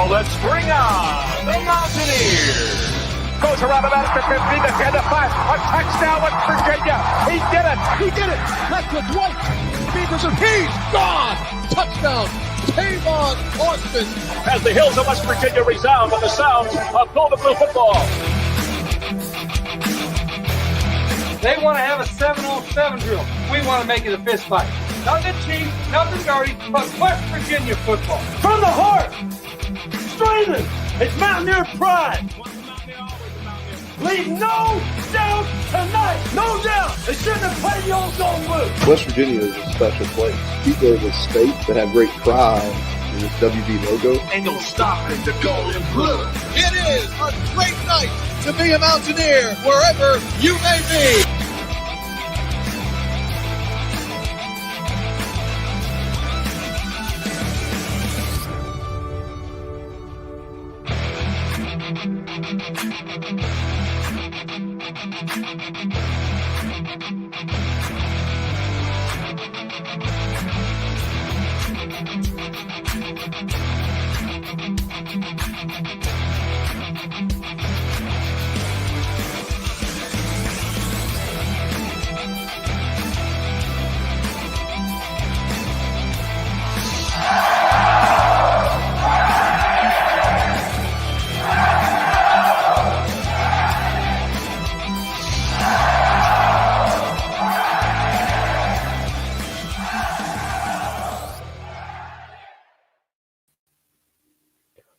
Let's bring on the Mountaineers. Goes around the basket, 15 to 10 to 5. A touchdown with Virginia. He did it. He did it. Left with White. Beaverson. He's gone. Touchdown. Tavon Austin. As the hills of West Virginia resound with the sounds of Golden Blue football. They want to have a 7-on-7 drill. We want to make it a fist fight. Nothing cheap, nothing dirty, but West Virginia football. From the heart. Streaming. It's Mountaineer pride. Leave no doubt tonight. No doubt. They shouldn't have played the old Golden Blue. West Virginia is a special place. People of the state that have great pride in this WV logo. Ain't no stopping the Golden Blue. It is a great night to be a Mountaineer wherever you may be.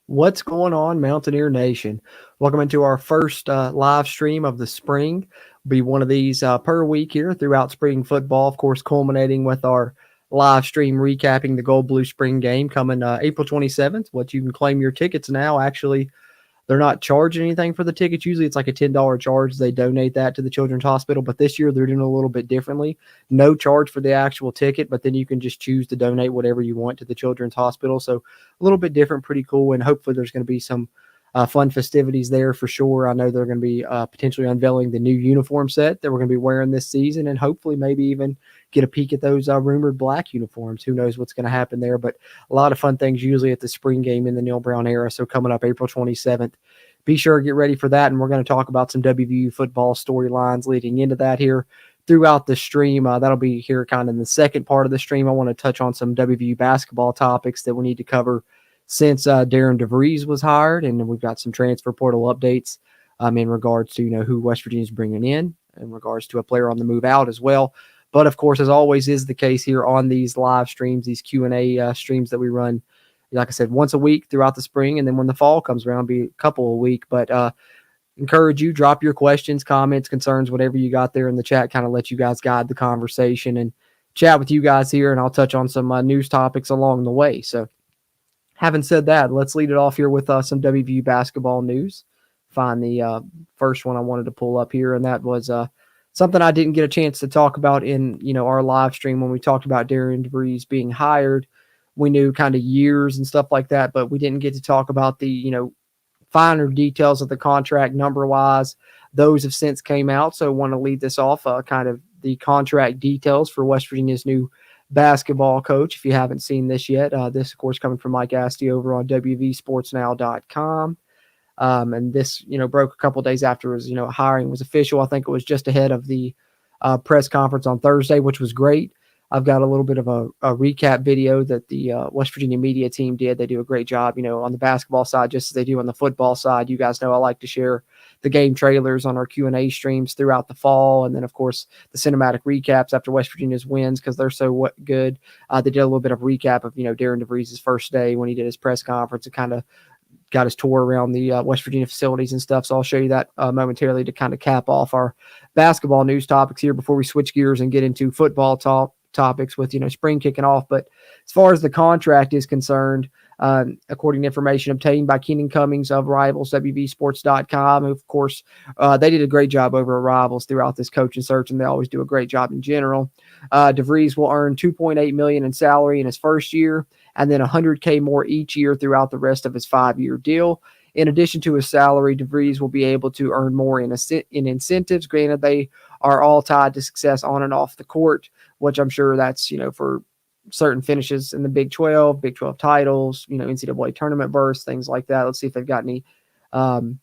What's going on, Mountaineer Nation? Welcome into our first live stream of the spring. Be one of these per week here throughout spring football, of course, culminating with our live stream recapping the Gold Blue spring game coming April 27th. What you can claim your tickets now. Actually, they're not charging anything for the tickets. Usually it's like a $10 charge. They donate that to the Children's Hospital, but this year they're doing a little bit differently. No charge for the actual ticket, but then you can just choose to donate whatever you want to the Children's Hospital. So a little bit different, pretty cool, and hopefully there's going to be some fun festivities there for sure. I know they're going to be potentially unveiling the new uniform set that we're going to be wearing this season, and hopefully maybe even get a peek at those rumored black uniforms. Who knows what's going to happen there, but a lot of fun things usually at the spring game in the Neil Brown era. So coming up April 27th, be sure to get ready for that, and we're going to talk about some WVU football storylines leading into that here throughout the stream. That'll be here kind of in the second part of the stream. I want to touch on some WVU basketball topics that we need to cover since Darren DeVries was hired, and we've got some transfer portal updates in regards to who West Virginia is bringing in regards to a player on the move out as well. But of course, as always is the case here on these live streams, these Q&A streams that we run, like I said, once a week throughout the spring, and then when the fall comes around, be a couple a week. But encourage you, drop your questions, comments, concerns, whatever you got there in the chat, kind of let you guys guide the conversation and chat with you guys here, and I'll touch on some news topics along the way. So having said that, let's lead it off here with some WVU basketball news. Find the first one I wanted to pull up here, and that was something I didn't get a chance to talk about in our live stream when we talked about Darren DeVries being hired. We knew kind of years and stuff like that, but we didn't get to talk about the finer details of the contract number-wise. Those have since came out, so I want to lead this off kind of the contract details for West Virginia's new basketball coach. If you haven't seen this yet, this, of course, coming from Mike Asti over on WVSportsNow.com. And this, broke a couple days after his, hiring was official. I think it was just ahead of the press conference on Thursday, which was great. I've got a little bit of a recap video that the West Virginia media team did. They do a great job, on the basketball side, just as they do on the football side. You guys know I like to share the game trailers on our Q&A streams throughout the fall. And then, of course, the cinematic recaps after West Virginia's wins because they're so good. They did a little bit of recap of, Darren DeVries' first day when he did his press conference and kind of got his tour around the West Virginia facilities and stuff. So I'll show you that momentarily to kind of cap off our basketball news topics here before we switch gears and get into football topics with, spring kicking off. But as far as the contract is concerned, according to information obtained by Keenan Cummings of Rivals, WVSports.com. Of course, they did a great job over at Rivals throughout this coaching search, and they always do a great job in general. DeVries will earn $2.8 million in salary in his first year, and then $100K more each year throughout the rest of his 5-year deal. In addition to his salary, DeVries will be able to earn more in incentives. Granted, they are all tied to success on and off the court, which I'm sure that's, for certain finishes in the Big 12 titles, NCAA tournament berths, things like that. Let's see if they've got any an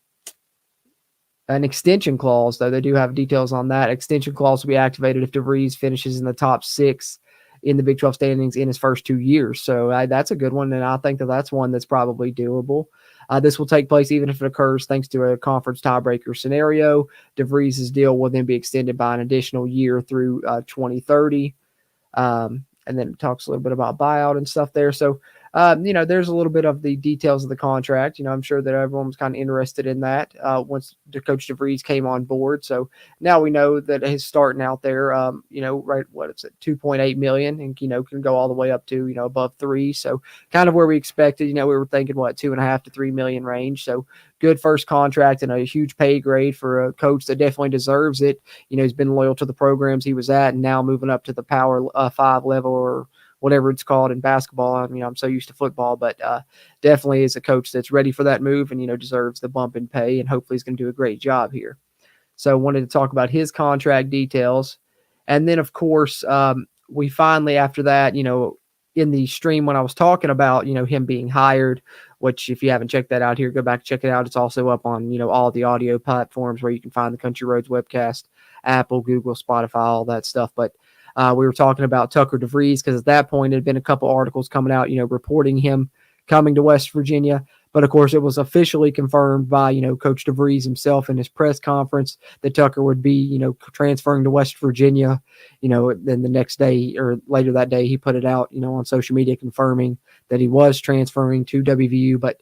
extension clause, though. They do have details on that. Extension clause will be activated if DeVries finishes in the top 6 in the Big 12 standings in his first 2 years. So that's a good one, and I think that's one that's probably doable. This will take place even if it occurs thanks to a conference tiebreaker scenario. DeVries' deal will then be extended by an additional year through 2030. And then it talks a little bit about buyout and stuff there. So, there's a little bit of the details of the contract. I'm sure that everyone was kind of interested in that once Coach DeVries came on board. So now we know that he's starting out there, right, what is it, $2.8 million, and, can go all the way up to, above $3 million. So kind of where we expected. We were thinking, $2.5 to $3 million range. So good first contract and a huge pay grade for a coach that definitely deserves it. He's been loyal to the programs he was at, and now moving up to the Power 5 level, or whatever it's called in basketball. I'm so used to football, but definitely is a coach that's ready for that move and, deserves the bump in pay, and hopefully he's going to do a great job here. So I wanted to talk about his contract details. And then, of course, we finally, after that, in the stream when I was talking about, him being hired, which if you haven't checked that out here, go back and check it out. It's also up on, all the audio platforms where you can find the Country Roads webcast, Apple, Google, Spotify, all that stuff. But we were talking about Tucker DeVries because at that point, there had been a couple articles coming out, reporting him coming to West Virginia. But, of course, it was officially confirmed by, Coach DeVries himself in his press conference that Tucker would be, transferring to West Virginia. Then the next day or later that day, he put it out, on social media confirming that he was transferring to WVU. But,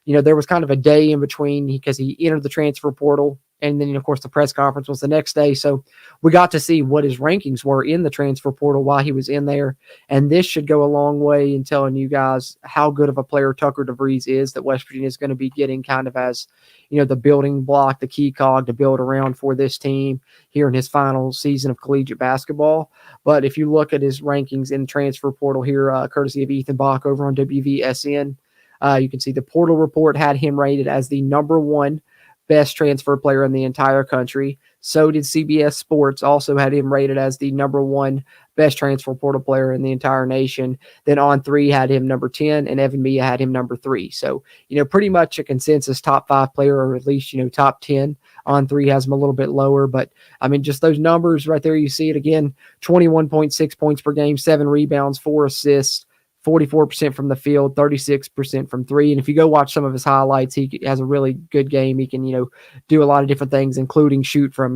there was kind of a day in between because he entered the transfer portal. And then, of course, the press conference was the next day. So we got to see what his rankings were in the transfer portal while he was in there. And this should go a long way in telling you guys how good of a player Tucker DeVries is, that West Virginia is going to be getting kind of as, the building block, the key cog to build around for this team here in his final season of collegiate basketball. But if you look at his rankings in the transfer portal here, courtesy of Ethan Bach over on WVSN, you can see the portal report had him rated as the number 1 best transfer player in the entire country. So did CBS Sports, also had him rated as the number 1 best transfer portal player in the entire nation. Then On 3 had him number 10, and Evan Mia had him number 3. So, pretty much a consensus top 5 player, or at least, top 10. On 3 has him a little bit lower, but just those numbers right there, you see it again, 21.6 points per game, 7 rebounds, 4 assists, 44% from the field, 36% from 3. And if you go watch some of his highlights, he has a really good game. He can, do a lot of different things, including shoot from,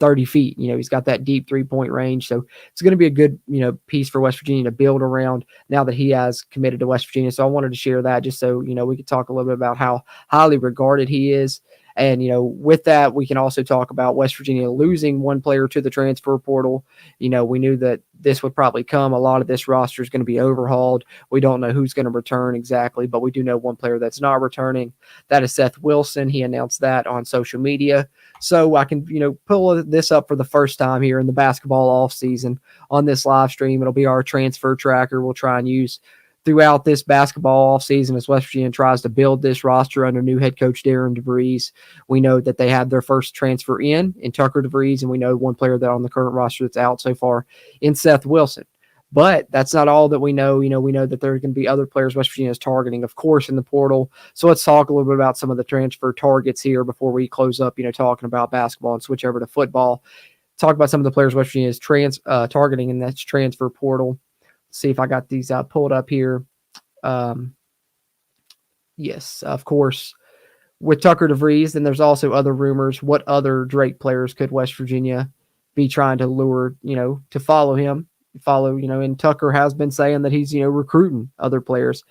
30 feet. He's got that deep 3-point range. So it's going to be a good, piece for West Virginia to build around now that he has committed to West Virginia. So I wanted to share that just so, we could talk a little bit about how highly regarded he is. And, with that, we can also talk about West Virginia losing one player to the transfer portal. We knew that this would probably come. A lot of this roster is going to be overhauled. We don't know who's going to return exactly, but we do know one player that's not returning. That is Seth Wilson. He announced that on social media. So I can, pull this up for the first time here in the basketball offseason on this live stream. It'll be our transfer tracker we'll try and use throughout this basketball offseason as West Virginia tries to build this roster under new head coach Darren DeVries. We know that they had their first transfer in Tucker DeVries, and we know one player that on the current roster that's out so far in Seth Wilson. But that's not all that we know. We know that there are going to be other players West Virginia is targeting, of course, in the portal. So let's talk a little bit about some of the transfer targets here before we close up, talking about basketball and switch over to football. Talk about some of the players West Virginia is targeting in that transfer portal. See if I got these pulled up here. Yes, of course. With Tucker DeVries, then there's also other rumors. What other Drake players could West Virginia be trying to lure, to follow him? And Tucker has been saying that he's, recruiting other players.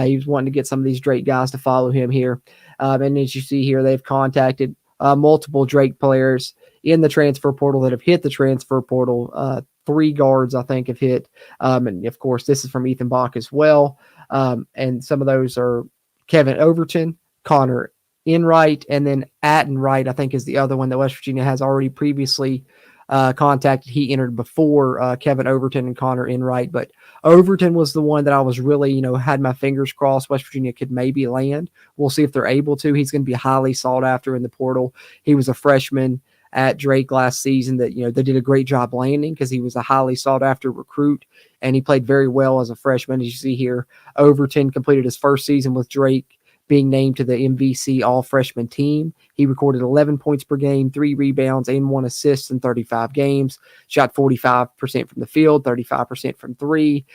He was wanting to get some of these Drake guys to follow him here. And as you see here, they've contacted multiple Drake players in the transfer portal that have hit the transfer portal. 3 guards, I think, have hit. And, of course, this is from Ethan Bach as well. And some of those are Kevin Overton, Connor Inright, and then Attenwright, I think, is the other one that West Virginia has already previously contacted. He entered before Kevin Overton and Connor Inright, but Overton was the one that I was really, had my fingers crossed West Virginia could maybe land. We'll see if they're able to. He's going to be highly sought after in the portal. He was a freshman at Drake last season that, they did a great job landing because he was a highly sought after recruit, and he played very well as a freshman. As you see here, Overton completed his first season with Drake, being named to the MVC all-freshman team. He recorded 11 points per game, 3 rebounds, and 1 assist in 35 games. Shot 45% from the field, 35% from 3.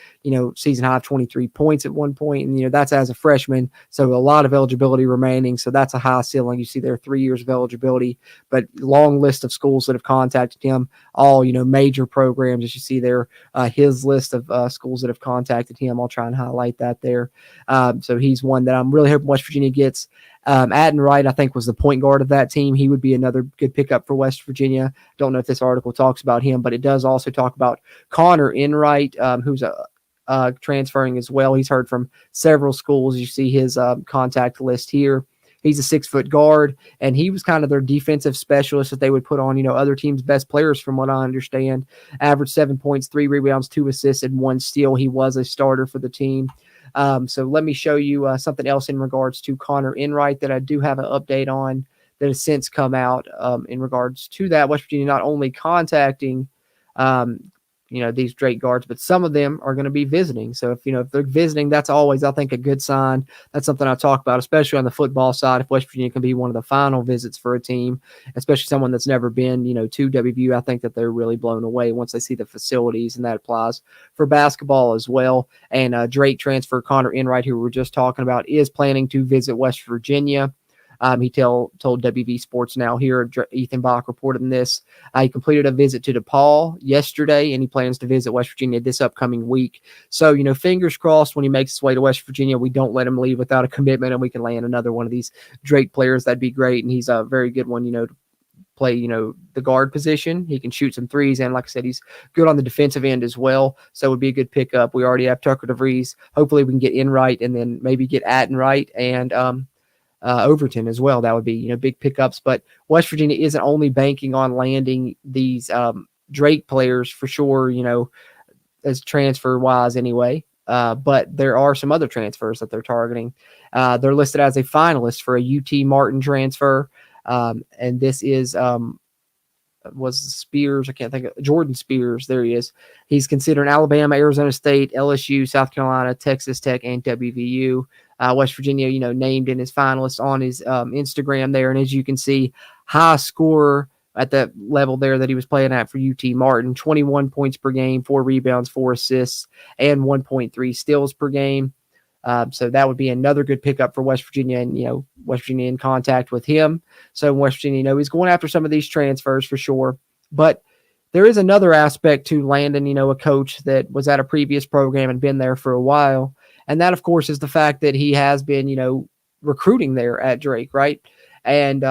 Season high of 23 points at one point. And, that's as a freshman. So a lot of eligibility remaining. So that's a high ceiling. You see there 3 years of eligibility, but long list of schools that have contacted him, all, major programs, as you see there. His list of schools that have contacted him, I'll try and highlight that there. So he's one that I'm really hoping West Virginia gets. Attenwright, I think, was the point guard of that team. He would be another good pickup for West Virginia. Don't know if this article talks about him, but it does also talk about Connor Inright, who's transferring as well. He's heard from several schools. You see his contact list here. He's a 6-foot guard, and he was kind of their defensive specialist that they would put on, other teams' best players, from what I understand. Averaged 7 points, 3 rebounds, 2 assists, and 1 steal. He was a starter for the team. So let me show you something else in regards to Connor Inright that I do have an update on that has since come out in regards to that. West Virginia not only contacting, these Drake guards, but some of them are going to be visiting. So if they're visiting, that's always, I think, a good sign. That's something I talk about, especially on the football side. If West Virginia can be one of the final visits for a team, especially someone that's never been, to WVU, I think that they're really blown away once they see the facilities, and that applies for basketball as well. And Drake transfer Connor Inright, who we were just talking about, is planning to visit West Virginia. He told WV Sports Now here, Ethan Bach reported on this. He completed a visit to DePaul yesterday, and he plans to visit West Virginia this upcoming week. So, fingers crossed when he makes his way to West Virginia, we don't let him leave without a commitment, and we can land another one of these Drake players. That'd be great, and he's a very good one, to play, the guard position. He can shoot some threes, and like I said, he's good on the defensive end as well, so it would be a good pickup. We already have Tucker DeVries. Hopefully we can get Inright, and then maybe get Attenwright and Overton as well. That would be, big pickups. But West Virginia isn't only banking on landing these Drake players for sure, as transfer wise anyway. But there are some other transfers that they're targeting. They're listed as a finalist for a UT Martin transfer. And this is was Spears. I can't think of Jordan Spears. There he is. He's considering Alabama, Arizona State, LSU, South Carolina, Texas Tech, and WVU. West Virginia, named in his finalists on his Instagram there. And as you can see, high scorer at that level there that he was playing at for UT Martin, 21 points per game, 4 rebounds, 4 assists, and 1.3 steals per game. So that would be another good pickup for West Virginia, and, West Virginia in contact with him. So West Virginia, he's going after some of these transfers for sure. But there is another aspect to landing, a coach that was at a previous program and been there for a while. And that, of course, is the fact that he has been, recruiting there at Drake, right? And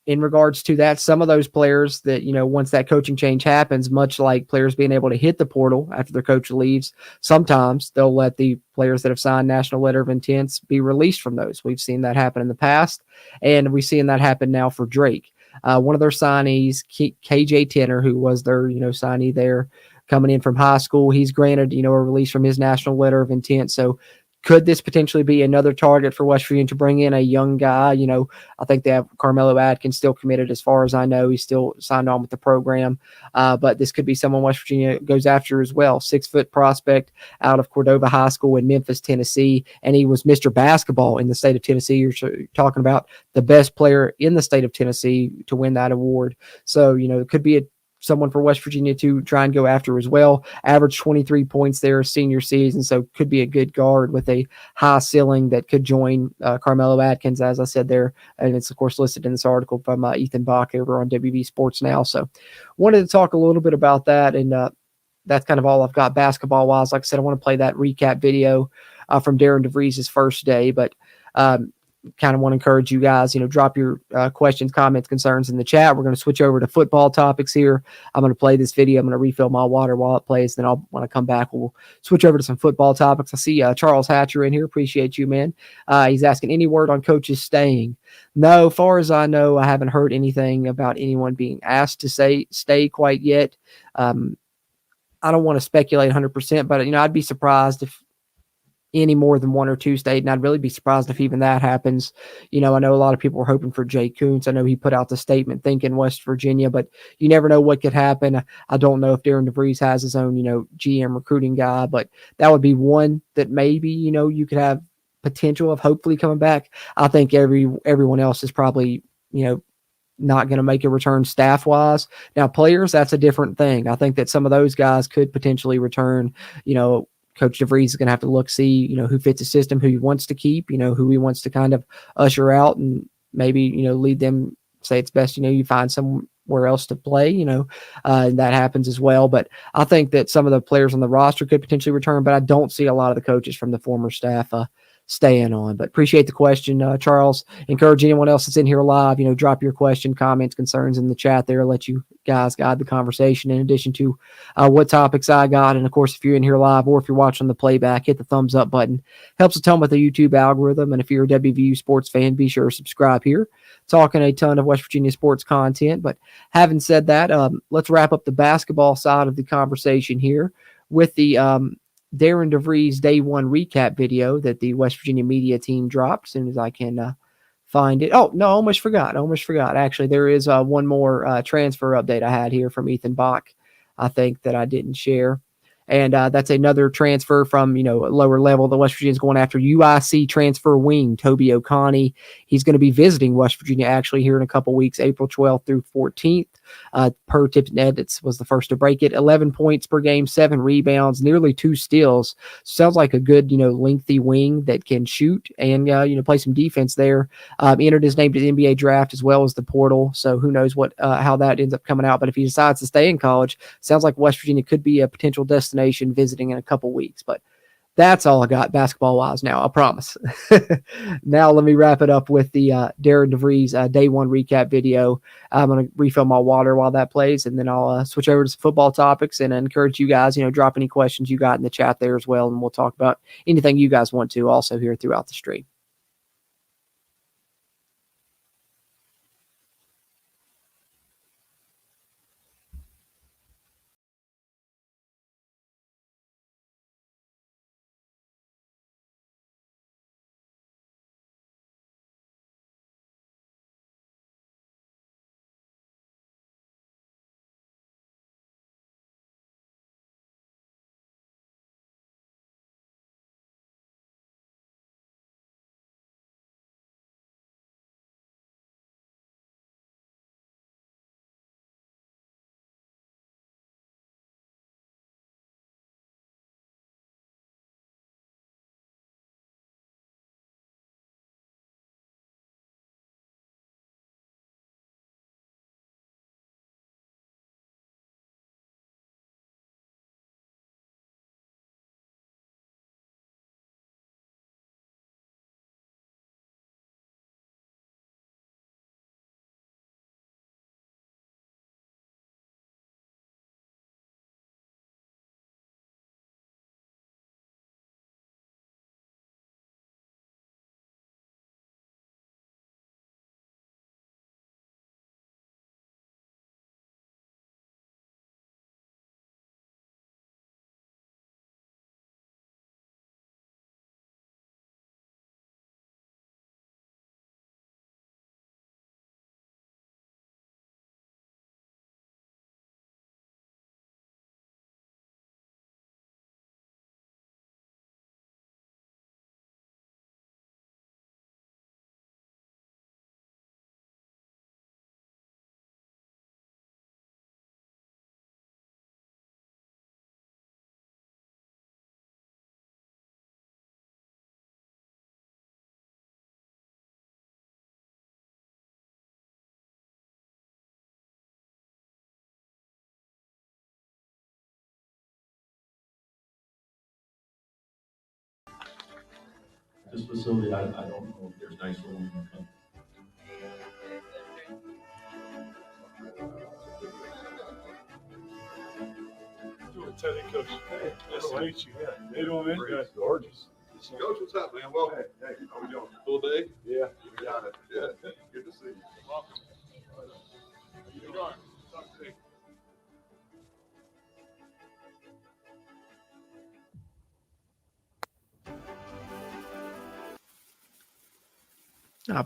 in regards to that, some of those players that, once that coaching change happens, much like players being able to hit the portal after their coach leaves, sometimes they'll let the players that have signed national letter of intents be released from those. We've seen that happen in the past, and we've seen that happen now for Drake. One of their signees, KJ Tenner, who was their, signee there, coming in from high school, he's granted, a release from his national letter of intent. So could this potentially be another target for West Virginia to bring in a young guy? I think they have Carmelo Atkins still committed as far as I know. He's still signed on with the program. But this could be someone West Virginia goes after as well. 6-foot prospect out of Cordova High School in Memphis, Tennessee. And he was Mr. Basketball in the state of Tennessee. You're talking about the best player in the state of Tennessee to win that award. So, it could be someone for West Virginia to try and go after as well. Averaged 23 points there senior season, so could be a good guard with a high ceiling that could join Carmelo Atkins, as I said there. And it's, of course, listed in this article from Ethan Bach over on WV Sports Now. So wanted to talk a little bit about that, and that's kind of all I've got basketball-wise. Like I said, I want to play that recap video from Darren DeVries' first day, but kind of want to encourage you guys, drop your questions, comments, concerns in the chat. We're going to switch over to football topics here. I'm going to play this video. I'm going to refill my water while it plays. Then when I come back, we'll switch over to some football topics. I see Charles Hatcher in here. Appreciate you, man. He's asking, any word on coaches staying? No, far as I know, I haven't heard anything about anyone being asked to stay quite yet. I don't want to speculate 100%, but I'd be surprised if any more than one or two stayed, and I'd really be surprised if even that happens. I know a lot of people were hoping for Jay Kuntz. I know he put out the statement thinking West Virginia, but you never know what could happen. I don't know if Darren DeVries has his own, GM recruiting guy, but that would be one that maybe, you could have potential of hopefully coming back. I think everyone else is probably, not going to make a return staff-wise. Now, players, that's a different thing. I think that some of those guys could potentially return. Coach DeVries is going to have to see, who fits the system, who he wants to keep, who he wants to kind of usher out and maybe, lead them, say it's best, you find somewhere else to play, and that happens as well. But I think that some of the players on the roster could potentially return, but I don't see a lot of the coaches from the former staff staying on. But appreciate the question, Charles. Encourage anyone else that's in here live, drop your question, comments, concerns in the chat there. Let you guys guide the conversation in addition to what topics I got. And of course, if you're in here live or if you're watching the playback, hit the thumbs up button. Helps a ton with the YouTube algorithm. And if you're a WVU sports fan, be sure to subscribe here. Talking a ton of West Virginia sports content. But having said that, let's wrap up the basketball side of the conversation here with the Darren DeVries Day 1 recap video that the West Virginia media team dropped as soon as I can find it. Oh, no, almost forgot. Actually, there is one more transfer update I had here from Ethan Bach, I think, that I didn't share. And that's another transfer from, a lower level. The West Virginia is going after UIC transfer wing, Toby O'Connie. He's going to be visiting West Virginia actually here in a couple weeks, April 12th through 14th. Per Tips and Edits was the first to break it. 11 points per game, 7 rebounds, nearly 2 steals. Sounds like a good, lengthy wing that can shoot and, play some defense there. Entered his name to the NBA draft as well as the portal. So who knows how that ends up coming out. But if he decides to stay in college, sounds like West Virginia could be a potential destination visiting in a couple weeks. But that's all I got basketball-wise now, I promise. Now let me wrap it up with the Darren DeVries Day 1 recap video. I'm going to refill my water while that plays, and then I'll switch over to some football topics and encourage you guys, drop any questions you got in the chat there as well, and we'll talk about anything you guys want to also here throughout the stream. This facility, I don't know if there's Thanks for letting me come. Teddy, Coach. Hey, nice to meet you. Yeah. How you doing, man? Great. Gorgeous. Coach, what's up, man? Welcome. Hey, how we doing? Full day? Yeah. We got it. Yeah. Good to see you. Welcome. How you doing? Talk to you.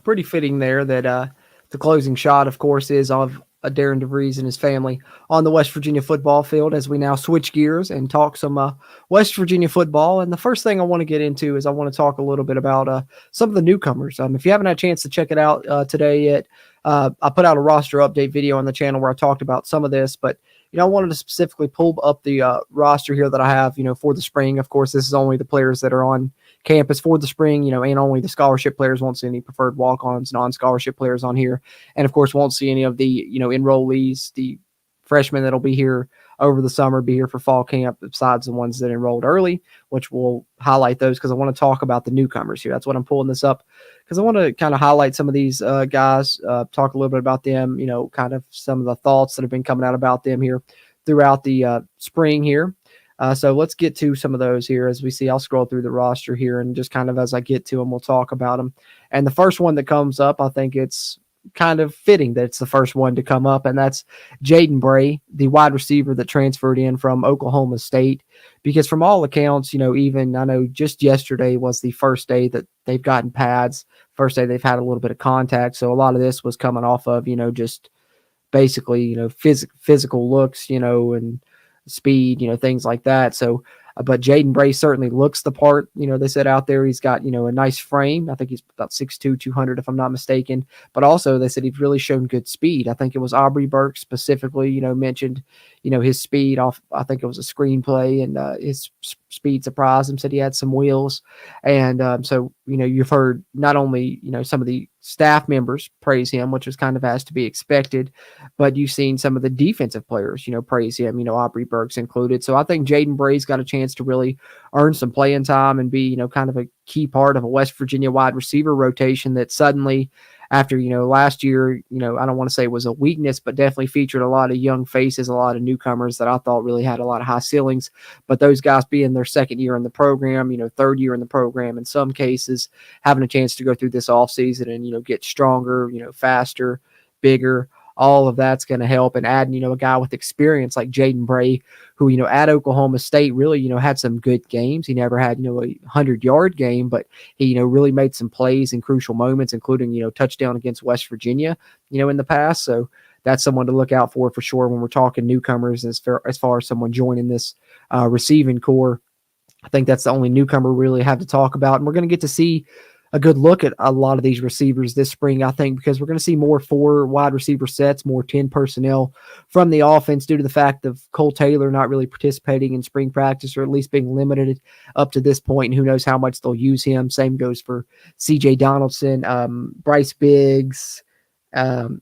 Pretty fitting there that the closing shot, of course, is of Darren DeVries and his family on the West Virginia football field as we now switch gears and talk some West Virginia football. And the first thing I want to get into is I want to talk a little bit about some of the newcomers. If you haven't had a chance to check it out today yet, I put out a roster update video on the channel where I talked about some of this, but I wanted to specifically pull up the roster here that I have, for the spring. Of course, this is only the players that are on campus for the spring, and only the scholarship players. Won't see any preferred walk-ons, non-scholarship players on here. And of course, won't see any of the, enrollees, the freshmen that'll be here over the summer, be here for fall camp, besides the ones that enrolled early, which we'll highlight those because I want to talk about the newcomers here. That's what I'm pulling this up because I want to kind of highlight some of these guys, talk a little bit about them, kind of some of the thoughts that have been coming out about them here throughout the spring here. So let's get to some of those here as we see. I'll scroll through the roster here and just kind of as I get to them, we'll talk about them. And the first one that comes up, I think it's kind of fitting that it's the first one to come up, and that's Jaden Bray, the wide receiver that transferred in from Oklahoma State, because from all accounts, even I know just yesterday was the first day that they've gotten pads, first day they've had a little bit of contact. So a lot of this was coming off of, just basically, physical looks, and speed, things like that. So, but Jaden Bray certainly looks the part. They said out there he's got, a nice frame. I think he's about 6'2", 200 if I'm not mistaken. But also they said he's really shown good speed. I think it was Aubrey Burks specifically, mentioned, his speed off. I think it was a screenplay, and his speed surprised him. Said he had some wheels, and so you've heard not only some of the staff members praise him, which was kind of as to be expected, but you've seen some of the defensive players, praise him. Aubrey Burks included. So I think Jaden Bray's got a chance to really earn some playing time and be kind of a key part of a West Virginia wide receiver rotation that suddenly, after, last year, I don't want to say it was a weakness, but definitely featured a lot of young faces, a lot of newcomers that I thought really had a lot of high ceilings. But those guys being their second year in the program, third year in the program, in some cases, having a chance to go through this offseason and, get stronger, faster, bigger, all of that's going to help. And adding, a guy with experience like Jaden Bray, who, at Oklahoma State really, had some good games. He never had, a 100-yard game, but he, really made some plays in crucial moments, including, touchdown against West Virginia, in the past. So that's someone to look out for sure when we're talking newcomers as far as someone joining this receiving core. I think that's the only newcomer we really have to talk about. And we're going to get to see a good look at a lot of these receivers this spring, I think, because we're going to see more 4 wide receiver sets, more 10 personnel from the offense due to the fact of Cole Taylor not really participating in spring practice, or at least being limited up to this point, and who knows how much they'll use him. Same goes for CJ Donaldson, Bryce Biggs, and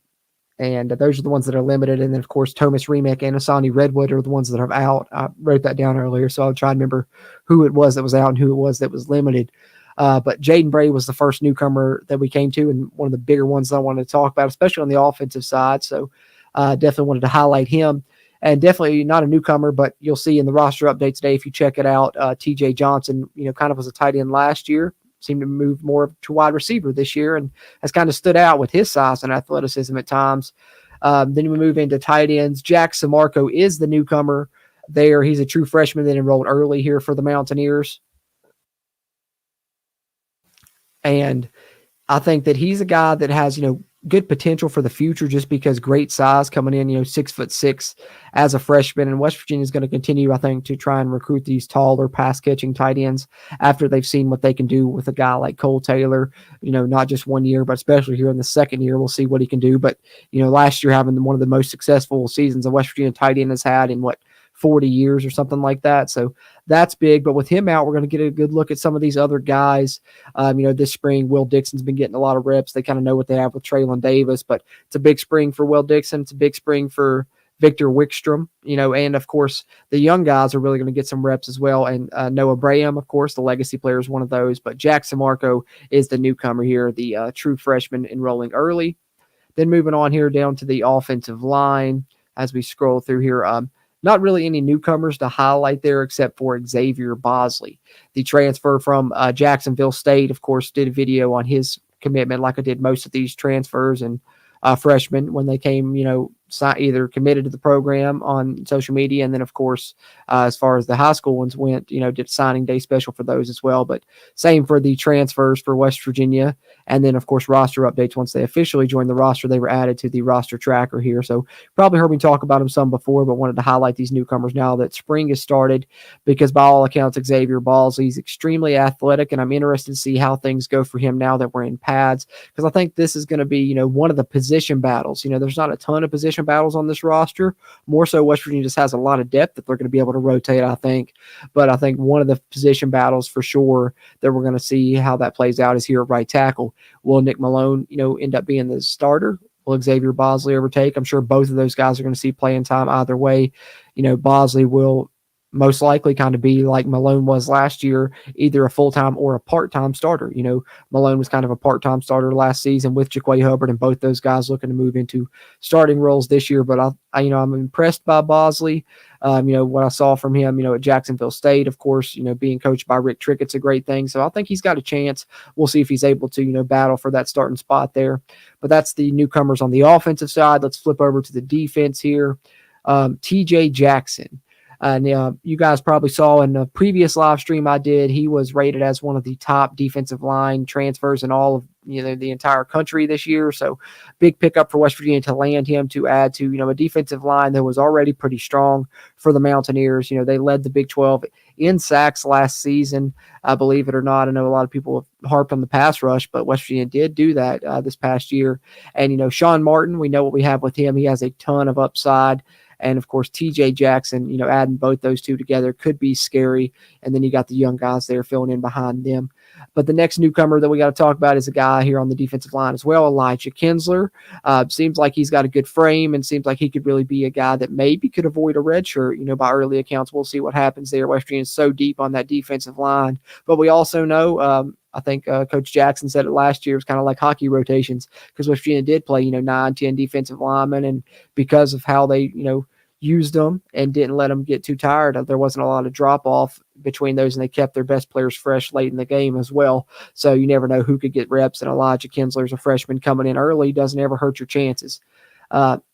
those are the ones that are limited. And then, of course, Thomas Remick and Asani Redwood are the ones that are out. I wrote that down earlier, so I'll try to remember who it was that was out and who it was that was limited. But Jaden Bray was the first newcomer that we came to, and one of the bigger ones I wanted to talk about, especially on the offensive side. So definitely wanted to highlight him. And definitely not a newcomer, but you'll see in the roster update today, if you check it out, TJ Johnson, kind of was a tight end last year, seemed to move more to wide receiver this year, and has kind of stood out with his size and athleticism at times. Then we move into tight ends. Jack Samarco is the newcomer there. He's a true freshman that enrolled early here for the Mountaineers. And I think that he's a guy that has, good potential for the future just because great size coming in, 6'6" as a freshman. And West Virginia is going to continue, I think, to try and recruit these taller pass catching tight ends after they've seen what they can do with a guy like Cole Taylor, not just 1 year, but especially here in the second year, we'll see what he can do. But, last year having one of the most successful seasons a West Virginia tight end has had in 40 years or something like that. So that's big. But with him out, we're going to get a good look at some of these other guys. This spring, Will Dixon's been getting a lot of reps. They kind of know what they have with Traylon Davis, but it's a big spring for Will Dixon. It's a big spring for Victor Wickstrom, and of course the young guys are really going to get some reps as well. And Noah Braham, of course, the legacy player, is one of those. But Jackson Marco is the newcomer here, the true freshman enrolling early. Then moving on here down to the offensive line as we scroll through here. Not really any newcomers to highlight there except for Xavier Bosley. The transfer from Jacksonville State, of course, did a video on his commitment like I did most of these transfers and freshmen when they came, either committed to the program on social media. And then, of course, as far as the high school ones went, did signing day special for those as well. But same for the transfers for West Virginia. And then, of course, roster updates. Once they officially joined the roster, they were added to the roster tracker here. So probably heard me talk about them some before, but wanted to highlight these newcomers now that spring has started because by all accounts, Xavier Bosley is extremely athletic, and I'm interested to see how things go for him now that we're in pads because I think this is going to be, one of the position battles. There's not a ton of position battles on this roster. More so, West Virginia just has a lot of depth that they're going to be able to rotate, I think. But I think one of the position battles for sure that we're going to see how that plays out is here at right tackle. Will Nick Malone, end up being the starter? Will Xavier Bosley overtake? I'm sure both of those guys are going to see playing time either way. Bosley will most likely kind of be like Malone was last year, either a full-time or a part-time starter. Malone was kind of a part-time starter last season with Jaquay Hubbard, and both those guys looking to move into starting roles this year. But I'm impressed by Bosley. What I saw from him, at Jacksonville State, of course, being coached by Rick Trickett's a great thing. So I think he's got a chance. We'll see if he's able to, battle for that starting spot there. But that's the newcomers on the offensive side. Let's flip over to the defense here. TJ Jackson. And you guys probably saw in the previous live stream I did, he was rated as one of the top defensive line transfers in all of the entire country this year. So big pickup for West Virginia to land him to add to a defensive line that was already pretty strong for the Mountaineers. They led the Big 12 in sacks last season. Believe it or not, I know a lot of people have harped on the pass rush, but West Virginia did do that this past year. And Sean Martin, we know what we have with him. He has a ton of upside. And, of course, TJ Jackson, adding both those two together could be scary. And then you got the young guys there filling in behind them. But the next newcomer that we got to talk about is a guy here on the defensive line as well, Elijah Kinsler. Seems like he's got a good frame and seems like he could really be a guy that maybe could avoid a red shirt, by early accounts. We'll see what happens there. West Virginia is so deep on that defensive line. But we also know I think Coach Jackson said it last year. It was kind of like hockey rotations because West Virginia did play, 9, 10 defensive linemen. And because of how they, used them and didn't let them get too tired, there wasn't a lot of drop off between those, and they kept their best players fresh late in the game as well. So you never know who could get reps. And Elijah Kinsler's a freshman coming in early. Doesn't ever hurt your chances.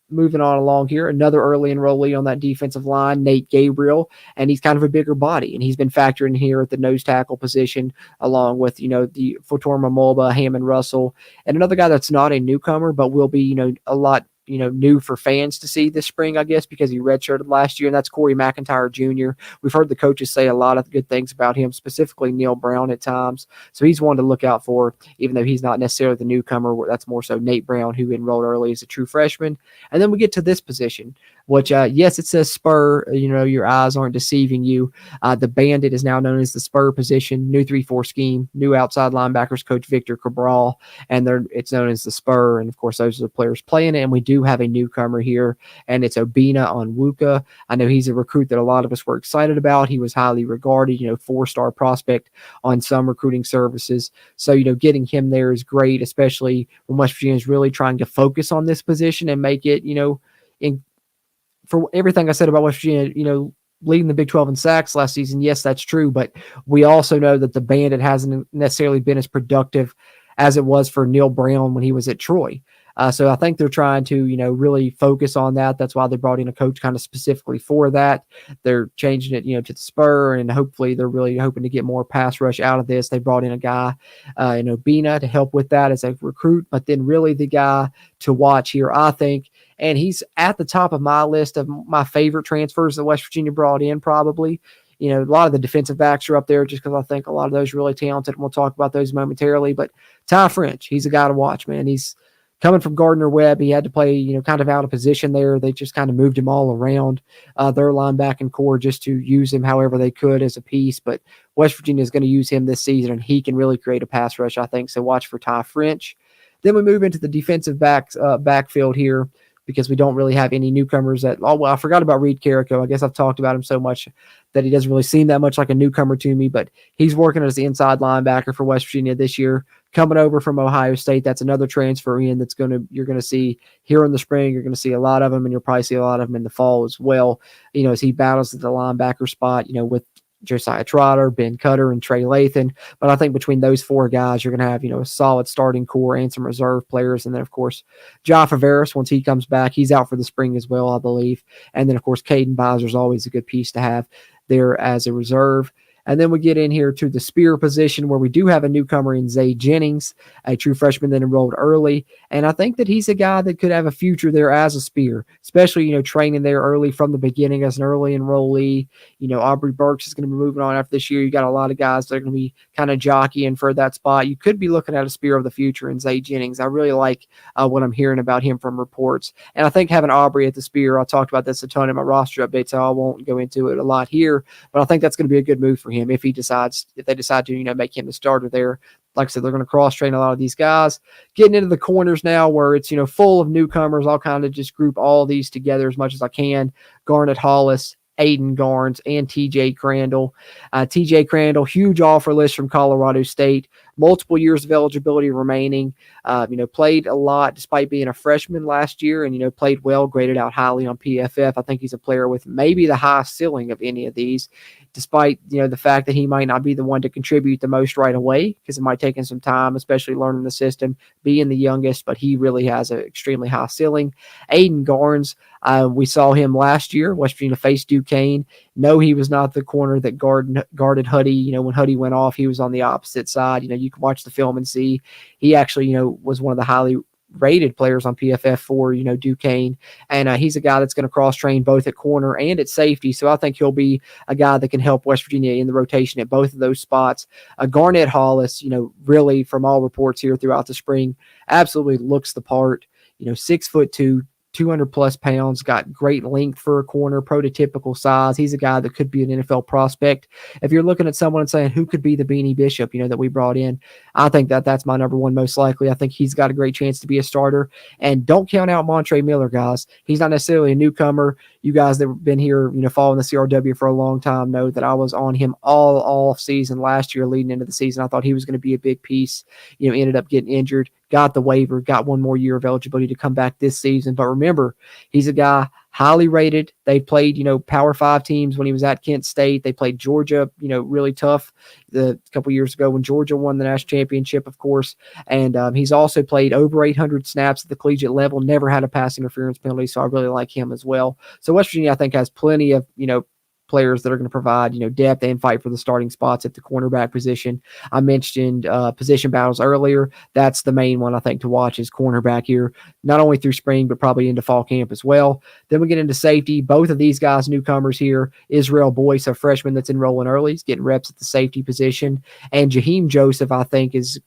Moving on along here, another early enrollee on that defensive line, Nate Gabriel, and he's kind of a bigger body, and he's been factored in here at the nose tackle position along with, the Fortorma Mulba, Hammond Russell, and another guy that's not a newcomer but will be, a lot new for fans to see this spring, I guess, because he redshirted last year, and that's Corey McIntyre Jr. We've heard the coaches say a lot of good things about him, specifically Neil Brown at times. So he's one to look out for, even though he's not necessarily the newcomer. That's more so Nate Brown, who enrolled early as a true freshman. And then we get to this position, which, yes, it says Spur. Your eyes aren't deceiving you. The Bandit is now known as the Spur position, new 3-4 scheme, new outside linebackers coach Victor Cabral, and it's known as the Spur. And, of course, those are the players playing it, and we do have a newcomer here, and it's Obina Onwuka. I know he's a recruit that a lot of us were excited about. He was highly regarded, 4-star prospect on some recruiting services. So, getting him there is great, especially when West Virginia is really trying to focus on this position and make it, for everything I said about West Virginia, leading the Big 12 in sacks last season. Yes, that's true. But we also know that the Bandit hasn't necessarily been as productive as it was for Neil Brown when he was at Troy. So I think they're trying to, really focus on that. That's why they brought in a coach kind of specifically for that. They're changing it, to the Spur, and hopefully they're really hoping to get more pass rush out of this. They brought in a guy, Obina, to help with that as a recruit, but then really the guy to watch here, I think, and he's at the top of my list of my favorite transfers that West Virginia brought in probably. A lot of the defensive backs are up there just because I think a lot of those are really talented, and we'll talk about those momentarily. But Ty French, he's a guy to watch, man. He's coming from Gardner-Webb. He had to play, kind of out of position there. They just kind of moved him all around their linebacking core just to use him however they could as a piece. But West Virginia is going to use him this season, and he can really create a pass rush, I think. So watch for Ty French. Then we move into the defensive backfield here because we don't really have any newcomers that, oh, well, I forgot about Reed Carrico. I guess I've talked about him so much that he doesn't really seem that much like a newcomer to me, but he's working as the inside linebacker for West Virginia this year, coming over from Ohio State. That's another transfer in you're going to see here in the spring. You're going to see a lot of them, and you'll probably see a lot of them in the fall as well, as he battles at the linebacker spot, with Josiah Trotter, Ben Cutter, and Trey Lathan. But I think between those four guys, you're going to have, a solid starting core and some reserve players. And then, of course, Jaffa Veras, once he comes back, he's out for the spring as well, I believe. And then, of course, Caden Beiser is always a good piece to have there as a reserve. And then we get in here to the spear position where we do have a newcomer in Zay Jennings, a true freshman that enrolled early. And I think that he's a guy that could have a future there as a spear, especially, training there early from the beginning as an early enrollee. Aubrey Burks is going to be moving on after this year. You got a lot of guys that are going to be kind of jockeying for that spot. You could be looking at a spear of the future in Zay Jennings. I really like what I'm hearing about him from reports. And I think having Aubrey at the spear, I talked about this a ton in my roster update, so I won't go into it a lot here, but I think that's going to be a good move for him if they decide to, make him the starter there. Like I said, they're going to cross-train a lot of these guys. Getting into the corners now where it's, full of newcomers. I'll kind of just group all these together as much as I can. Garnet Hollis, Aiden Garnes, and TJ Crandall. TJ Crandall, huge offer list from Colorado State. Multiple years of eligibility remaining. Played a lot despite being a freshman last year and, played well, graded out highly on PFF. I think he's a player with maybe the highest ceiling of any of these, despite, the fact that he might not be the one to contribute the most right away because it might take him some time, especially learning the system, being the youngest, but he really has an extremely high ceiling. Aiden Garnes, we saw him last year. West Virginia faced Duquesne. No, he was not the corner that guarded Huddy. When Huddy went off, he was on the opposite side. You can watch the film and see he actually, was one of the highly rated players on PFF for, Duquesne. And he's a guy that's going to cross-train both at corner and at safety. So I think he'll be a guy that can help West Virginia in the rotation at both of those spots. Garnet Hollis, really from all reports here throughout the spring, absolutely looks the part. 6'2", 200 plus pounds, got great length for a corner, prototypical size. He's a guy that could be an NFL prospect. If you're looking at someone and saying who could be the Beanie Bishop, that we brought in, I think that's my number one most likely. I think he's got a great chance to be a starter. And don't count out Montre Miller, guys. He's not necessarily a newcomer. You guys that have been here, following the CRW for a long time know that I was on him all off season last year leading into the season. I thought he was going to be a big piece. Ended up getting injured. Got the waiver, got one more year of eligibility to come back this season. But remember, he's a guy highly rated. They played, Power 5 teams when he was at Kent State. They played Georgia, really tough a couple years ago when Georgia won the national championship, of course. And he's also played over 800 snaps at the collegiate level, never had a pass interference penalty. So I really like him as well. So West Virginia, I think, has plenty of, players that are going to provide, depth and fight for the starting spots at the cornerback position. I mentioned position battles earlier. That's the main one I think to watch is cornerback here, not only through spring, but probably into fall camp as well. Then we get into safety. Both of these guys, newcomers here. Israel Boyce, a freshman that's enrolling early. He's getting reps at the safety position. And Jaheim Joseph, I think, is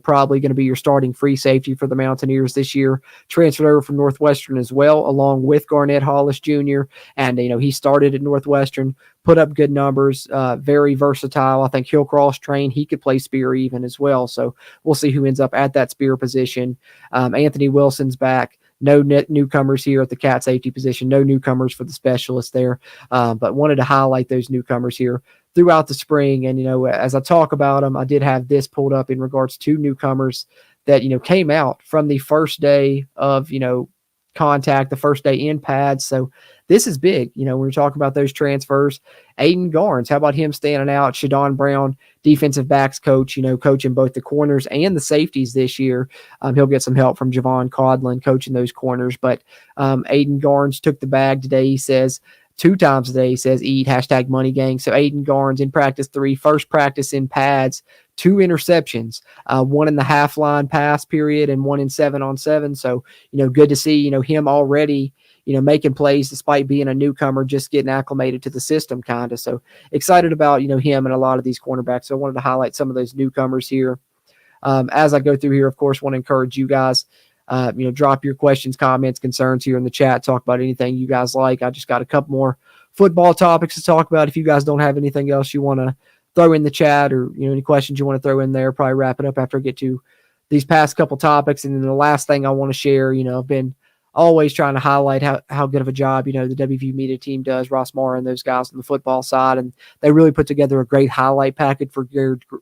probably going to be your starting free safety for the Mountaineers this year. Transferred over from Northwestern as well, along with Garnet Hollis Jr. And, he started at Northwestern, put up good numbers, very versatile. I think he'll cross-train. He could play spear even as well. So we'll see who ends up at that spear position. Anthony Wilson's back. No newcomers here at the cat safety position. No newcomers for the specialists there. But wanted to highlight those newcomers here throughout the spring. And, as I talk about them, I did have this pulled up in regards to newcomers that, came out from the first day of, contact, the first day in pads. So this is big. When we're talking about those transfers, Aiden Garnes, how about him standing out? Shadon Brown, defensive backs coach, coaching both the corners and the safeties this year. He'll get some help from Javon Codlin coaching those corners. But Aiden Garnes took the bag today. He says, 2 times a day, he says, eat, #moneygang. So Aiden Garnes in practice 3, first practice in pads, 2 interceptions, 1 in the half line pass period and 1 in 7-on-7. So, good to see, him already, making plays despite being a newcomer, just getting acclimated to the system kind of. So excited about, him and a lot of these cornerbacks. So I wanted to highlight some of those newcomers here. As I go through here, of course, want to encourage you guys, drop your questions, comments, concerns here in the chat. Talk about anything you guys like. I just got a couple more football topics to talk about. If you guys don't have anything else you want to throw in the chat or, any questions you want to throw in there, probably wrap it up after I get to these past couple topics. And then the last thing I want to share, I've been always trying to highlight how good of a job, the WVU media team does, Ross Marr and those guys on the football side. And they really put together a great highlight package for Garrett Green.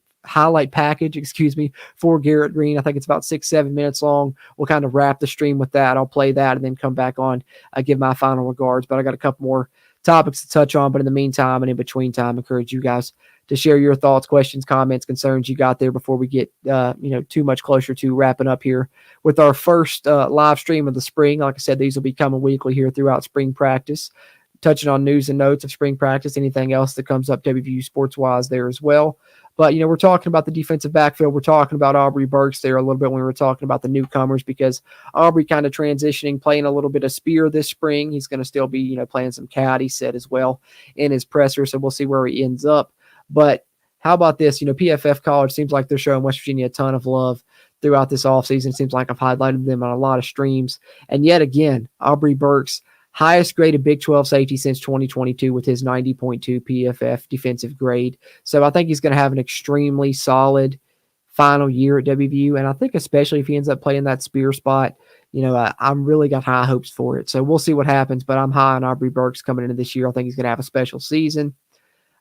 I think it's about 6-7 minutes long. We'll kind of wrap the stream with that. I'll play that and then come back on, give my final regards. But I got a couple more topics to touch on. But in the meantime and in between time, I encourage you guys to share your thoughts, questions, comments, concerns you got there before we get too much closer to wrapping up here with our first live stream of the spring. Like I said, these will be coming weekly here throughout spring practice, touching on news and notes of spring practice, anything else that comes up WVU sports-wise there as well. But, we're talking about the defensive backfield. We're talking about Aubrey Burks there a little bit when we were talking about the newcomers, because Aubrey kind of transitioning, playing a little bit of spear this spring. He's going to still be, playing some cat, he said as well, in his presser. So we'll see where he ends up. But how about this? PFF College seems like they're showing West Virginia a ton of love throughout this offseason. Seems like I've highlighted them on a lot of streams. And yet again, Aubrey Burks, highest graded Big 12 safety since 2022 with his 90.2 PFF defensive grade. So I think he's going to have an extremely solid final year at WVU. And I think especially if he ends up playing that spear spot, I'm really got high hopes for it. So we'll see what happens, but I'm high on Aubrey Burks coming into this year. I think he's going to have a special season.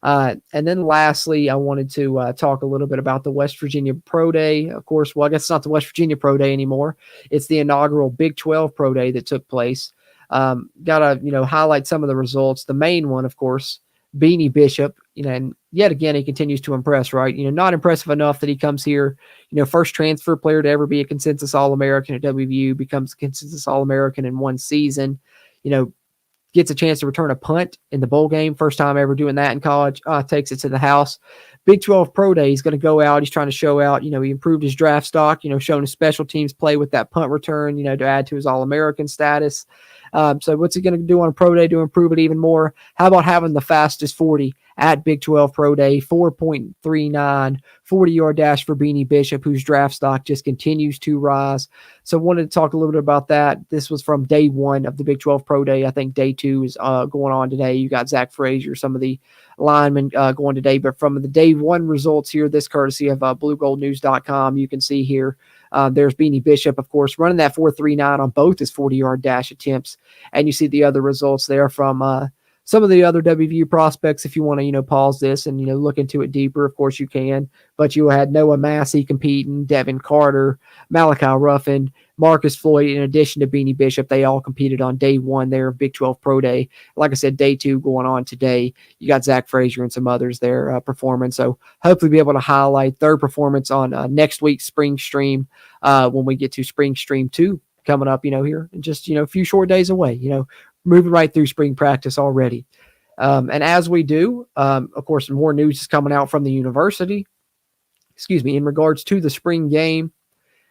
And then lastly, I wanted to talk a little bit about the West Virginia Pro Day. Of course, well, I guess it's not the West Virginia Pro Day anymore. It's the inaugural Big 12 Pro Day that took place. Got to, highlight some of the results. The main one, of course, Beanie Bishop, and yet again, he continues to impress, right? Not impressive enough that he comes here, first transfer player to ever be a consensus All-American at WVU, becomes a consensus All-American in one season, gets a chance to return a punt in the bowl game. First time ever doing that in college. Takes it to the house. Big 12 Pro Day, he's going to go out. He's trying to show out, he improved his draft stock, showing his special teams play with that punt return, to add to his All-American status. So what's he going to do on a Pro Day to improve it even more? How about having the fastest 40 at Big 12 Pro Day, 4.39, 40-yard dash for Beanie Bishop, whose draft stock just continues to rise. So wanted to talk a little bit about that. This was from day one of the Big 12 Pro Day. I think day two is going on today. You got Zach Frazier, some of the linemen going today. But from the day one results here, this courtesy of bluegoldnews.com, you can see here, there's Beanie Bishop, of course, running that 4.39 on both his 40-yard dash attempts. And you see the other results there from some of the other WVU prospects. If you want to, pause this and, look into it deeper, of course you can. But you had Noah Massey competing, Devin Carter, Malachi Ruffin, Marcus Floyd, in addition to Beanie Bishop. They all competed on day one there of Big 12 Pro Day. Like I said, day two going on today. You got Zach Frazier and some others there performing. So hopefully be able to highlight their performance on next week's spring stream when we get to spring stream 2 coming up, here in just, a few short days away, moving right through spring practice already. And as we do, of course, more news is coming out from the university, in regards to the spring game.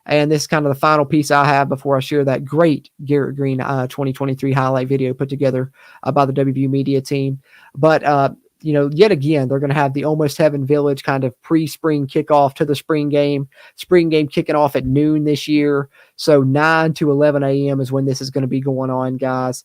And this is kind of the final piece I have before I share that great Garrett Green 2023 highlight video put together by the WVU media team. But, yet again, they're going to have the Almost Heaven Village kind of pre-spring kickoff to the spring game kicking off at noon this year. So 9 to 11 a.m. is when this is going to be going on, guys.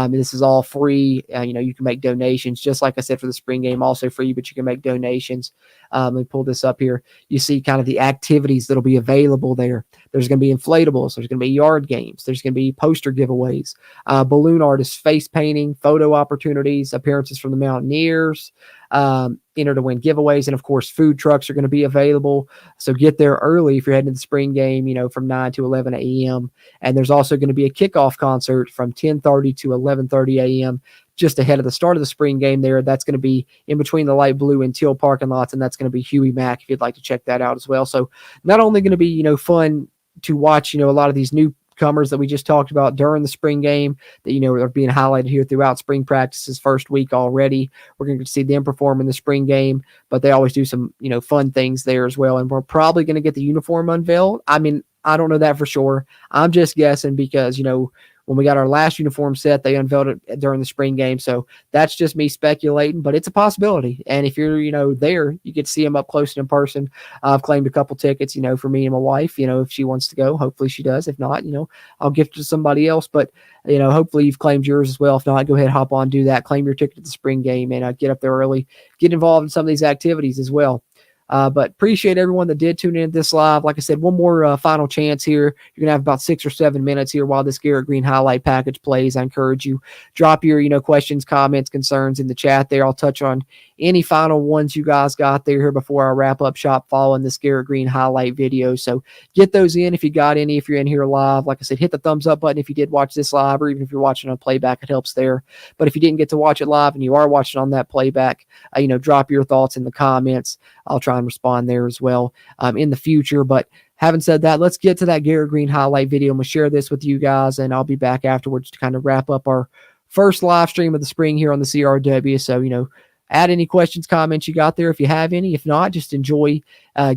This is all free. You can make donations, just like I said for the spring game, also free, but you can make donations. Let me pull this up here. You see kind of the activities that'll be available there. There's going to be inflatables. There's going to be yard games. There's going to be poster giveaways, balloon artists, face painting, photo opportunities, appearances from the Mountaineers, enter to win giveaways, and of course food trucks are going to be available. So get there early if you're heading to the spring game, from 9 to 11 a.m. And there's also going to be a kickoff concert from 10:30 to 11:30 a.m. just ahead of the start of the spring game there. That's going to be in between the light blue and teal parking lots, and that's going to be Huey Mack if you'd like to check that out as well. So not only going to be, fun to watch, a lot of these newcomers that we just talked about during the spring game that, are being highlighted here throughout spring practice's first week already. We're going to see them perform in the spring game, but they always do some, fun things there as well. And we're probably going to get the uniform unveiled. I mean, I don't know that for sure. I'm just guessing because, when we got our last uniform set, they unveiled it during the spring game. So that's just me speculating, but it's a possibility. And if you're, there, you get to see them up close and in person. I've claimed a couple tickets, for me and my wife, if she wants to go. Hopefully she does. If not, I'll gift it to somebody else. But, hopefully you've claimed yours as well. If not, go ahead, hop on, do that. Claim your ticket to the spring game and get up there early. Get involved in some of these activities as well. But appreciate everyone that did tune in this live. Like I said, one more final chance here. You're going to have about 6 or 7 minutes here while this Garrett Green highlight package plays. I encourage you, drop your, questions, comments, concerns in the chat there. I'll touch on any final ones you guys got there here before I wrap up shop following this Garrett Green highlight video. So get those in if you got any. If you're in here live, like I said, hit the thumbs up button if you did watch this live, or even if you're watching on playback, it helps there. But if you didn't get to watch it live and you are watching on that playback, drop your thoughts in the comments. I'll try and respond there as well in the future. But having said that, let's get to that Garrett Green highlight video. I'm going to share this with you guys, and I'll be back afterwards to kind of wrap up our first live stream of the spring here on the CRW. So, add any questions, comments you got there if you have any. If not, just enjoy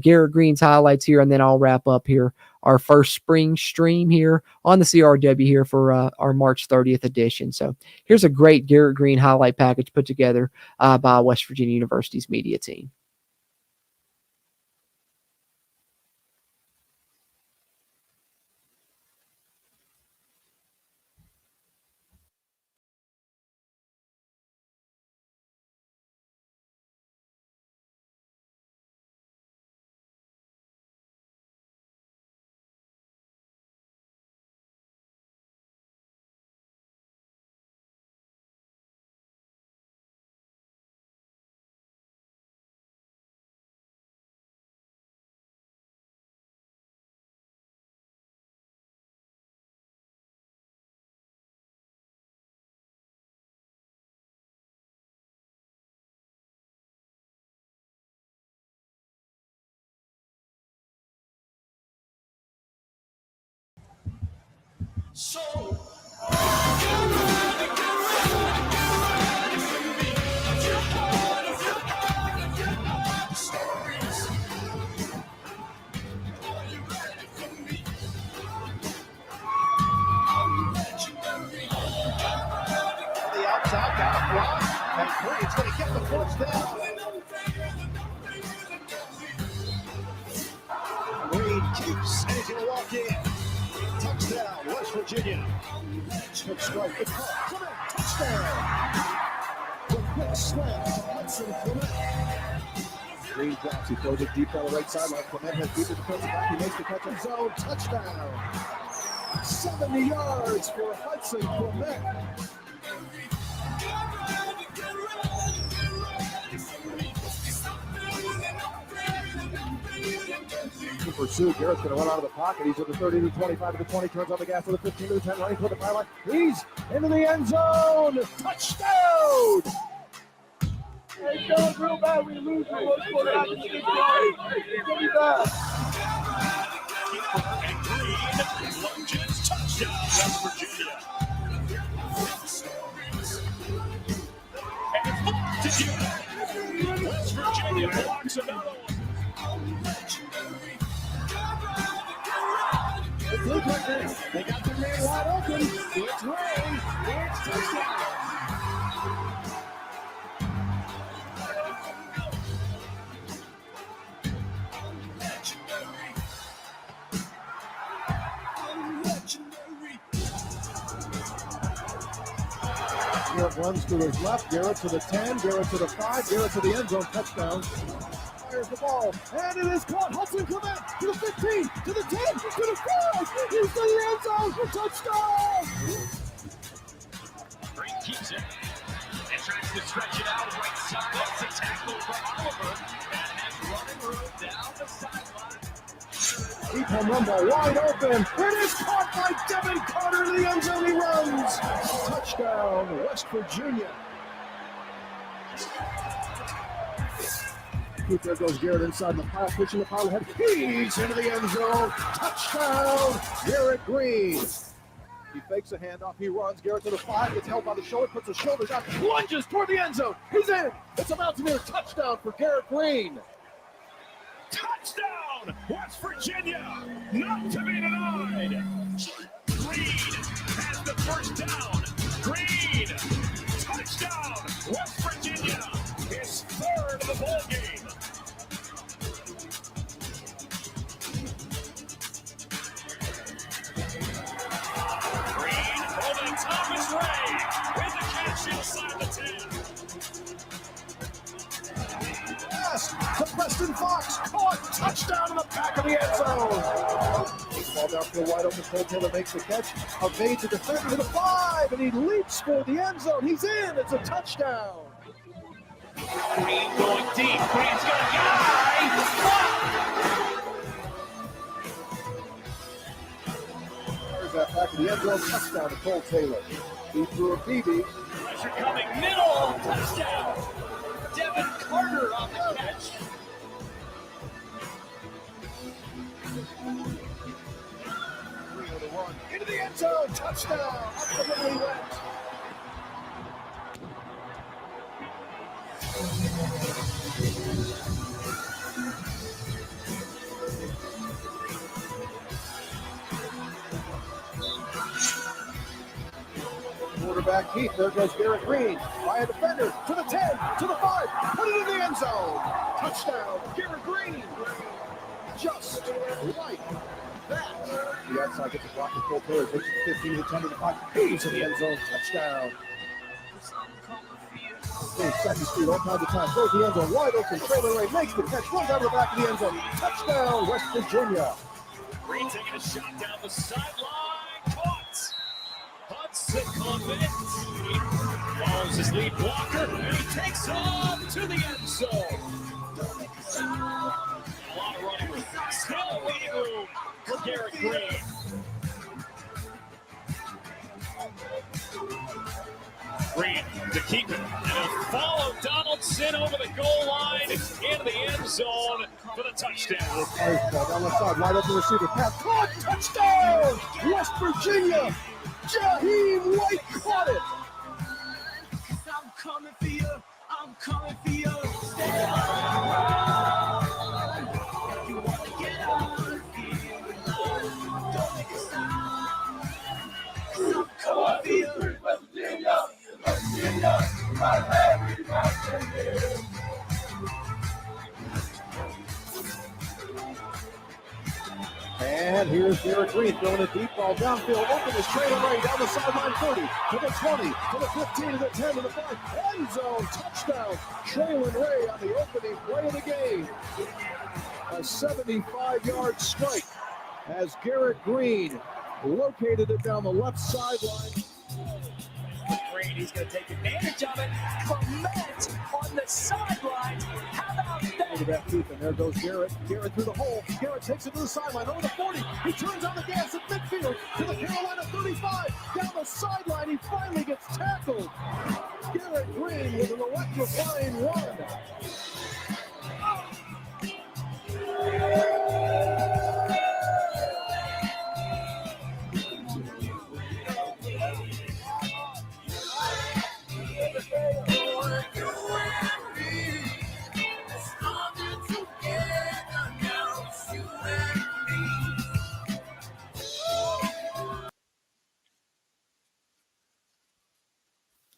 Garrett Green's highlights here, and then I'll wrap up here our first spring stream here on the CRW here for our March 30th edition. So here's a great Garrett Green highlight package put together by West Virginia University's media team. Green drops, he throws it deep down the right sideline. Clement has beat the defensive back. He makes the catch in zone. Touchdown. 70 yards for Hudson Clement. In pursuit, Garrett's going to run out of the pocket. He's at the 30 to 25 to the 20, turns on the gas to the 15 to the 10, running for the pylon. He's into the end zone. Touchdown! Hey, don't real bad. We lose. We'll score it out. Give me back. Touchdown, West Virginia. And it's to West Virginia blocks another one. They got their man wide open. It's Ray. It's touchdown. Garrett runs to his left. Garrett to the 10. Garrett to the 5. Garrett to the end zone. Touchdown. Fires the ball. And it is caught. Hudson Clement to the 15. To the 10. To the 5. He's to the end zone for touchdown. Green keeps it. And tries to stretch it out right side. That's a tackle for Oliver. And has running room down the sideline. Deep home run ball wide open. It is caught by Devin Carter to the end zone. He runs. Touchdown, West Virginia. There goes Garrett inside the pile, pitching the pile ahead. He's into the end zone. Touchdown, Garrett Green. He fakes a handoff. He runs. Garrett to the 5. Gets held by the shoulder. Puts his shoulders out. Lunges toward the end zone. He's in. It's a Mountaineer touchdown for Garrett Green. Touchdown, West Virginia, not to be denied. Green has the first down. Green, touchdown, West Virginia, his third of the ball game. Green holding Thomas Ray with the catch inside the 10. Yes, the press Justin Fox caught, touchdown in the back of the end zone. Ball downfield wide open, Cole Taylor makes the catch, evades the defender to the 5, and he leaps for the end zone. He's in, it's a touchdown. Green going deep. Green's got a guy. There's that back of the end zone, touchdown to Cole Taylor. He threw a BB. Pressure coming middle. Touchdown. Devin Carter on the catch. To run into the end zone, touchdown. Up the middle he went. Quarterback Keith, there goes Garrett Green, by a defender, to the 10, to the 5, put it in the end zone. Touchdown, Garrett Green. Just like that. The outside gets a block with Cole Taylor, takes it 15 to 10 to the 5, he's in the end zone, touchdown. Second Street, all kinds of time, throws the end zone, wide open, Traylon Ray makes the catch, runs out of the back of the end zone, touchdown, West Virginia. Green taking a shot down the sideline, caught. Hudson confident. He follows his lead blocker, and he takes off to the end zone. A lot of running room. Still waiting room for Garrett Green. Green to keep it, and he'll follow Donaldson over the goal line into the end zone for the touchdown. Down the side, wide open receiver, pass, caught, touchdown! West Virginia! Jaheim White caught it! I'm coming for you. I'm coming for you. Stay on. You want to get on. Don't make it stop. I'm coming for you. West Virginia. West Virginia. And here's Garrett Green throwing a deep ball downfield. Open is Traylon Ray down the sideline 30 to the 20 to the 15 to the 10 to the 5. End zone touchdown. Traylon Ray on the opening play of the game. A 75-yard strike as Garrett Green located it down the left sideline. Green, he's going to take advantage of it. Clement on the sideline. How about that? Over that deep, and there goes Garrett. Garrett through the hole. Garrett takes it to the sideline, over the 40. He turns on the gas at midfield to the Carolina 35. Down the sideline, he finally gets tackled. Garrett Green with an electrifying run.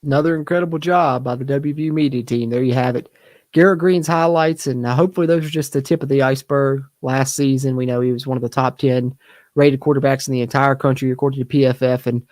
Another incredible job by the WVU media team. There you have it. Garrett Green's highlights, and hopefully those are just the tip of the iceberg. Last season, we know he was one of the top 10 rated quarterbacks in the entire country, according to PFF. And,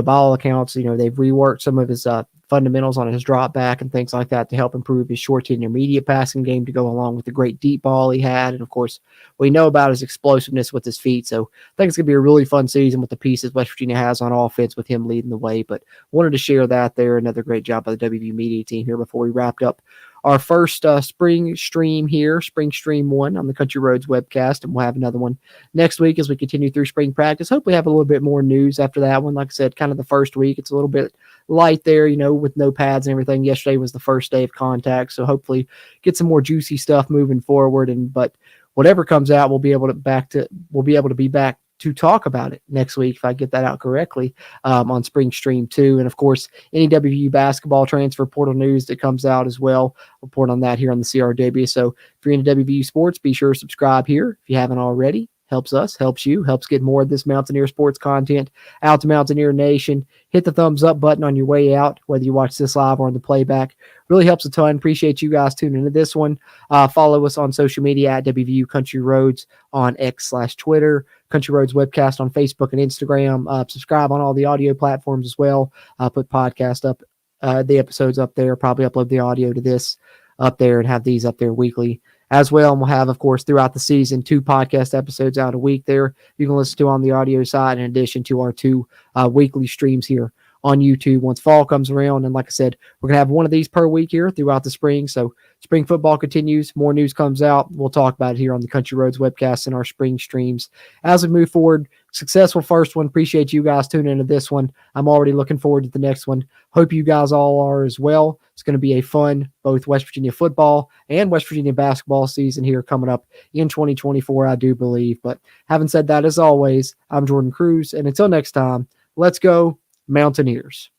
by all accounts, they've reworked some of his fundamentals on his drop back and things like that to help improve his short to intermediate passing game to go along with the great deep ball he had. And, of course, we know about his explosiveness with his feet. So I think it's going to be a really fun season with the pieces West Virginia has on offense with him leading the way. But wanted to share that there. Another great job by the WVU media team here before we wrapped up our first spring stream here, Spring Stream 1 on the Country Roads webcast, and we'll have another one next week as we continue through spring practice. Hopefully have a little bit more news after that one. Like I said, kind of the first week, it's a little bit light there, with no pads and everything. Yesterday was the first day of contact, so hopefully get some more juicy stuff moving forward. But whatever comes out, we'll be able to be back to talk about it next week, if I get that out correctly, on Spring Stream 2. And, of course, any WVU basketball transfer portal news that comes out as well, report on that here on the CRW. So if you're into WVU sports, be sure to subscribe here if you haven't already. Helps us, helps you, helps get more of this Mountaineer sports content out to Mountaineer Nation. Hit the thumbs up button on your way out, whether you watch this live or on the playback. Really helps a ton. Appreciate you guys tuning into this one. Follow us on social media at WVU Country Roads on X/Twitter, Country Roads Webcast on Facebook and Instagram. Subscribe on all the audio platforms as well. Put podcast up, the episodes up there, probably upload the audio to this up there and have these up there weekly as well. And we'll have, of course, throughout the season, 2 podcast episodes out a week there you can listen to on the audio side, in addition to our 2 weekly streams here on YouTube once fall comes around. And like I said, we're going to have one of these per week here throughout the spring. So spring football continues. More news comes out. We'll talk about it here on the Country Roads webcast and our spring streams as we move forward. Successful first one. Appreciate you guys tuning into this one. I'm already looking forward to the next one. Hope you guys all are as well. It's going to be a fun, both West Virginia football and West Virginia basketball season here coming up in 2024, I do believe. But having said that, as always, I'm Jordan Cruz. And until next time, let's go Mountaineers.